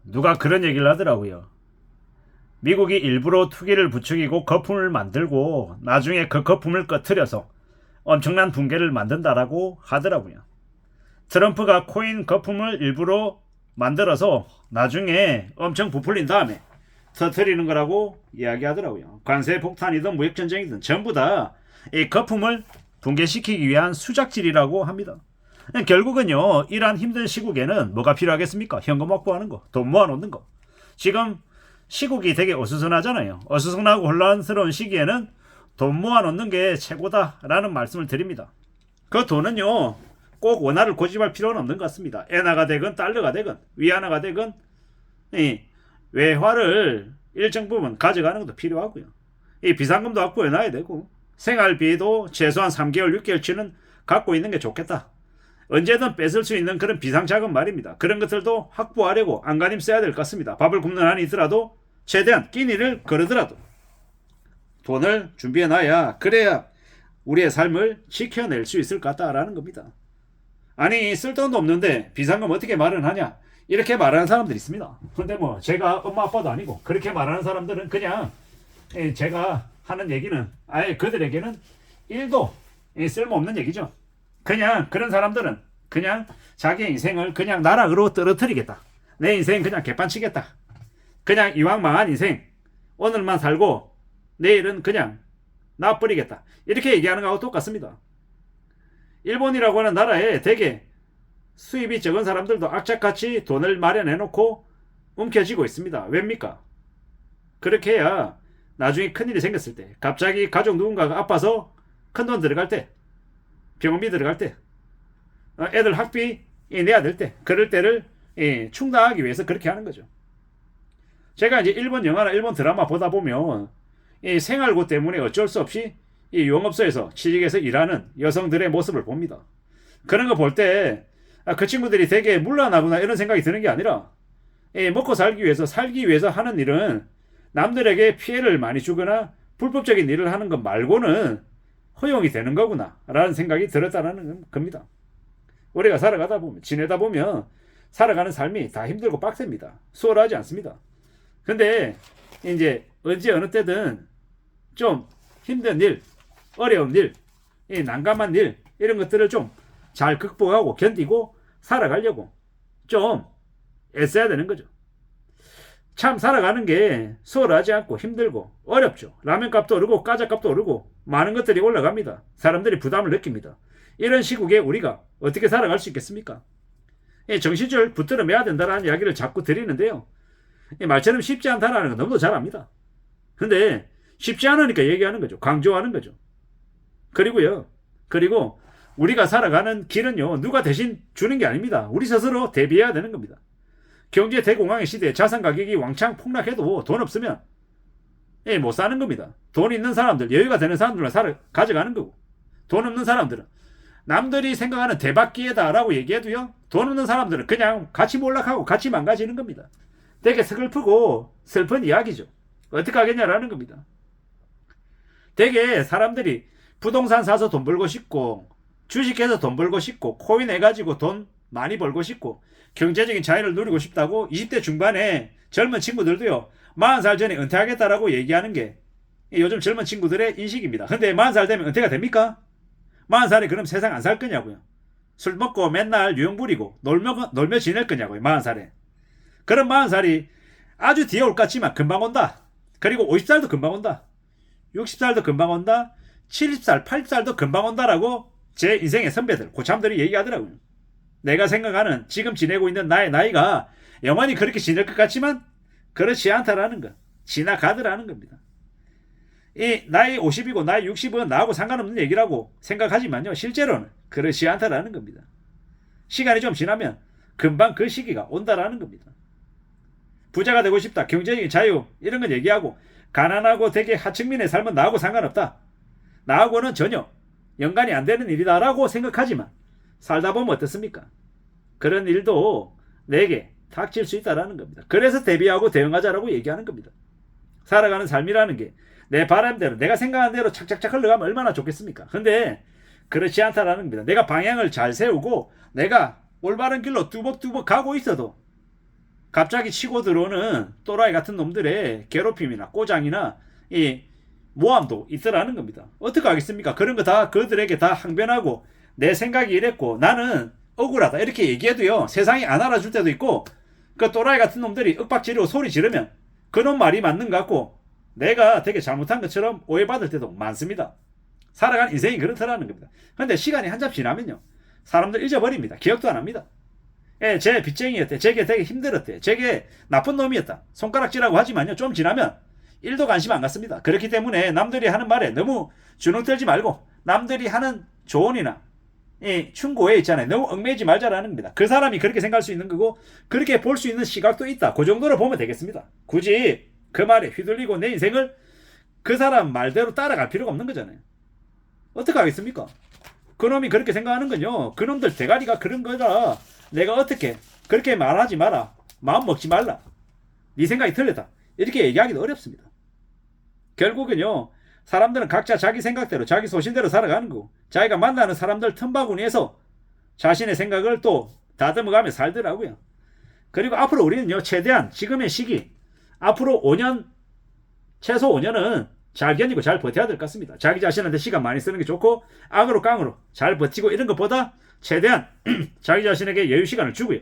누가 그런 얘기를 하더라고요. 미국이 일부러 투기를 부추기고 거품을 만들고 나중에 그 거품을 꺼트려서 엄청난 붕괴를 만든다라고 하더라고요. 트럼프가 코인 거품을 일부러 만들어서 나중에 엄청 부풀린 다음에 터트리는 거라고 이야기하더라고요. 관세 폭탄이든 무역전쟁이든 전부 다 이 거품을 붕괴시키기 위한 수작질이라고 합니다. 결국은요, 이러한 힘든 시국에는 뭐가 필요하겠습니까? 현금 확보하는 거, 돈 모아놓는 거. 지금 시국이 되게 어수선하잖아요. 어수선하고 혼란스러운 시기에는 돈 모아놓는 게 최고다라는 말씀을 드립니다. 그 돈은요, 꼭 원화를 고집할 필요는 없는 것 같습니다. 엔화가 되건 달러가 되건 위안화가 되건 외화를 일정 부분 가져가는 것도 필요하고요. 이 비상금도 확보해놔야 되고 생활비도 최소한 3개월, 6개월치는 갖고 있는 게 좋겠다. 언제든 뺏을 수 있는 그런 비상자금 말입니다. 그런 것들도 확보하려고 안간힘 써야 될 것 같습니다. 밥을 굶는 한이 있더라도 최대한 끼니를 거르더라도 돈을 준비해놔야 그래야 우리의 삶을 지켜낼 수 있을 것 같다라는 겁니다. 아니 쓸데도 없는데 비상금 어떻게 마련하냐 이렇게 말하는 사람들이 있습니다. 근데 뭐 제가 엄마 아빠도 아니고 그렇게 말하는 사람들은 그냥 제가 하는 얘기는 아예 그들에게는 1도 쓸모없는 얘기죠. 그냥 그런 사람들은 그냥 자기 인생을 그냥 나락으로 떨어뜨리겠다. 내 인생 그냥 개판치겠다. 그냥 이왕 망한 인생 오늘만 살고 내일은 그냥 놔버리겠다. 이렇게 얘기하는 거하고 똑같습니다. 일본이라고 하는 나라에 되게 수입이 적은 사람들도 악착같이 돈을 마련해놓고 움켜쥐고 있습니다. 왜입니까? 그렇게 해야 나중에 큰일이 생겼을 때 갑자기 가족 누군가가 아파서 큰돈 들어갈 때 병원비 들어갈 때 애들 학비 내야 될 때 그럴 때를 충당하기 위해서 그렇게 하는 거죠. 제가 이제 일본 영화나 일본 드라마 보다 보면 이 생활고 때문에 어쩔 수 없이 이 용업소에서 취직해서 일하는 여성들의 모습을 봅니다. 그런 거 볼 때 그 친구들이 되게 물란하구나 이런 생각이 드는 게 아니라 먹고 살기 위해서 하는 일은 남들에게 피해를 많이 주거나 불법적인 일을 하는 것 말고는 허용이 되는 거구나 라는 생각이 들었다는 겁니다. 우리가 살아가다 보면 지내다 보면 살아가는 삶이 다 힘들고 빡셉니다. 수월하지 않습니다. 근데 이제 언제 어느 때든 좀 힘든 일, 어려운 일, 난감한 일 이런 것들을 좀 잘 극복하고 견디고 살아가려고 좀 애써야 되는 거죠. 참 살아가는 게 수월하지 않고 힘들고 어렵죠. 라면값도 오르고 과자값도 오르고 많은 것들이 올라갑니다. 사람들이 부담을 느낍니다. 이런 시국에 우리가 어떻게 살아갈 수 있겠습니까? 정신줄 붙들어 매야 된다는 이야기를 자꾸 드리는데요. 말처럼 쉽지 않다는 건 너무도 잘 압니다. 근데 쉽지 않으니까 얘기하는 거죠. 강조하는 거죠. 그리고 우리가 살아가는 길은요, 누가 대신 주는 게 아닙니다. 우리 스스로 대비해야 되는 겁니다. 경제 대공황의 시대에 자산 가격이 왕창 폭락해도 돈 없으면 못 사는 겁니다. 돈 있는 사람들, 여유가 되는 사람들만 가져가는 거고, 돈 없는 사람들은 남들이 생각하는 대박 기회다라고 얘기해도요, 돈 없는 사람들은 그냥 같이 몰락하고 같이 망가지는 겁니다. 되게 슬프고 슬픈 이야기죠. 어떻게 하겠냐라는 겁니다. 되게 사람들이 부동산 사서 돈 벌고 싶고 주식해서 돈 벌고 싶고 코인 해가지고 돈 많이 벌고 싶고 경제적인 자유를 누리고 싶다고 20대 중반에 젊은 친구들도요 40살 전에 은퇴하겠다라고 얘기하는 게 요즘 젊은 친구들의 인식입니다. 근데 40살 되면 은퇴가 됩니까? 40살이 그럼 세상 안 살 거냐고요. 술 먹고 맨날 유형 부리고 놀며 지낼 거냐고요. 40살에. 그런 40살이 아주 뒤에 올 것 같지만 금방 온다. 그리고 50살도 금방 온다. 60살도 금방 온다. 70살, 80살도 금방 온다라고 제 인생의 선배들, 고참들이 얘기하더라고요. 내가 생각하는 지금 지내고 있는 나의 나이가 영원히 그렇게 지낼 것 같지만 그렇지 않다라는 것. 지나가더라는 겁니다. 이 나이 50이고 나이 60은 나하고 상관없는 얘기라고 생각하지만요. 실제로는 그렇지 않다라는 겁니다. 시간이 좀 지나면 금방 그 시기가 온다라는 겁니다. 부자가 되고 싶다. 경제적인 자유 이런 건 얘기하고 가난하고 되게 하층민의 삶은 나하고 상관없다. 나하고는 전혀 연관이 안 되는 일이다라고 생각하지만 살다 보면 어떻습니까? 그런 일도 내게 닥칠 수 있다라는 겁니다. 그래서 대비하고 대응하자라고 얘기하는 겁니다. 살아가는 삶이라는 게 내 바람대로 내가 생각하는 대로 착착착 흘러가면 얼마나 좋겠습니까? 근데 그렇지 않다라는 겁니다. 내가 방향을 잘 세우고 내가 올바른 길로 뚜벅뚜벅 가고 있어도 갑자기 치고 들어오는 또라이 같은 놈들의 괴롭힘이나 꼬장이나 이 모함도 있더라는 겁니다. 어떻게 하겠습니까? 그런 거 다 그들에게 다 항변하고 내 생각이 이랬고 나는 억울하다 이렇게 얘기해도요 세상이 안 알아줄 때도 있고 그 또라이 같은 놈들이 윽박지르고 소리 지르면 그놈 말이 맞는 것 같고 내가 되게 잘못한 것처럼 오해받을 때도 많습니다. 살아간 인생이 그렇더라는 겁니다. 그런데 시간이 한참 지나면요 사람들 잊어버립니다. 기억도 안 합니다. 예, 제 빚쟁이였대. 제게 되게 힘들었대. 제게 나쁜 놈이었다. 손가락질하고 하지만요 좀 지나면 일도 관심 안 갖습니다. 그렇기 때문에 남들이 하는 말에 너무 주눅 들지 말고 남들이 하는 조언이나 이 충고에 있잖아요. 너무 얽매이지 말자라는 겁니다. 그 사람이 그렇게 생각할 수 있는 거고 그렇게 볼 수 있는 시각도 있다. 그 정도로 보면 되겠습니다. 굳이 그 말에 휘둘리고 내 인생을 그 사람 말대로 따라갈 필요가 없는 거잖아요. 어떻게 하겠습니까? 그놈이 그렇게 생각하는 건요 그놈들 대가리가 그런 거라 내가 어떻게 그렇게 말하지 마라. 마음 먹지 말라. 네 생각이 틀렸다. 이렇게 얘기하기도 어렵습니다. 결국은요 사람들은 각자 자기 생각대로 자기 소신대로 살아가는 거고 자기가 만나는 사람들 틈바구니에서 자신의 생각을 또 다듬어가며 살더라고요. 그리고 앞으로 우리는요 최대한 지금의 시기 앞으로 5년 최소 5년은 잘 견디고 잘 버텨야 될 것 같습니다. 자기 자신한테 시간 많이 쓰는 게 좋고 악으로 깡으로 잘 버티고 이런 것보다 최대한 자기 자신에게 여유 시간을 주고요.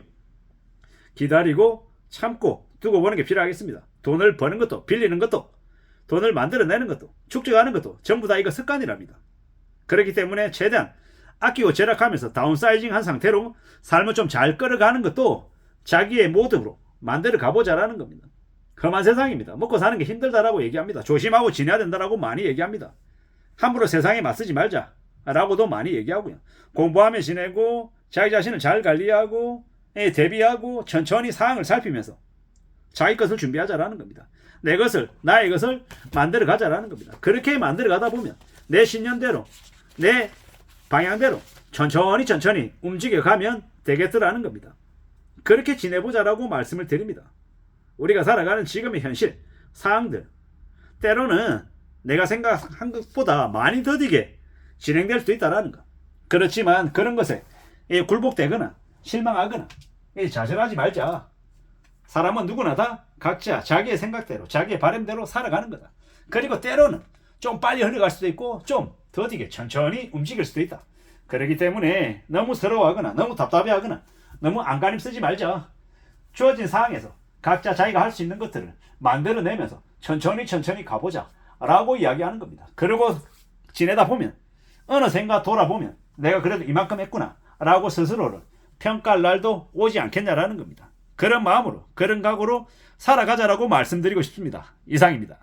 기다리고 참고 두고 보는 게 필요하겠습니다. 돈을 버는 것도 빌리는 것도 돈을 만들어내는 것도 축적하는 것도 전부 다 이거 습관이랍니다. 그렇기 때문에 최대한 아끼고 절약하면서 다운사이징 한 상태로 삶을 좀 잘 끌어가는 것도 자기의 모습으로 만들어 가보자라는 겁니다. 험한 세상입니다. 먹고 사는 게 힘들다라고 얘기합니다. 조심하고 지내야 된다라고 많이 얘기합니다. 함부로 세상에 맞서지 말자라고도 많이 얘기하고요. 공부하며 지내고 자기 자신을 잘 관리하고 대비하고 천천히 상황을 살피면서 자기 것을 준비하자라는 겁니다. 내 것을 나의 것을 만들어 가자라는 겁니다. 그렇게 만들어 가다 보면 내 신념대로 내 방향대로 천천히 움직여 가면 되겠더라는 겁니다. 그렇게 지내보자라고 말씀을 드립니다. 우리가 살아가는 지금의 현실 상황들 때로는 내가 생각한 것보다 많이 더디게 진행될 수도 있다는 것. 그렇지만 그런 것에 굴복되거나 실망하거나 좌절하지 말자. 사람은 누구나 다 각자 자기의 생각대로 자기의 바람대로 살아가는 거다. 그리고 때로는 좀 빨리 흘러갈 수도 있고 좀 더디게 천천히 움직일 수도 있다. 그렇기 때문에 너무 서러워하거나 너무 답답해하거나 너무 안간힘 쓰지 말자. 주어진 상황에서 각자 자기가 할 수 있는 것들을 만들어내면서 천천히 가보자 라고 이야기하는 겁니다. 그리고 지내다 보면 어느샌가 돌아보면 내가 그래도 이만큼 했구나 라고 스스로를 평가할 날도 오지 않겠냐라는 겁니다. 그런 마음으로 그런 각오로 살아가자라고 말씀드리고 싶습니다. 이상입니다.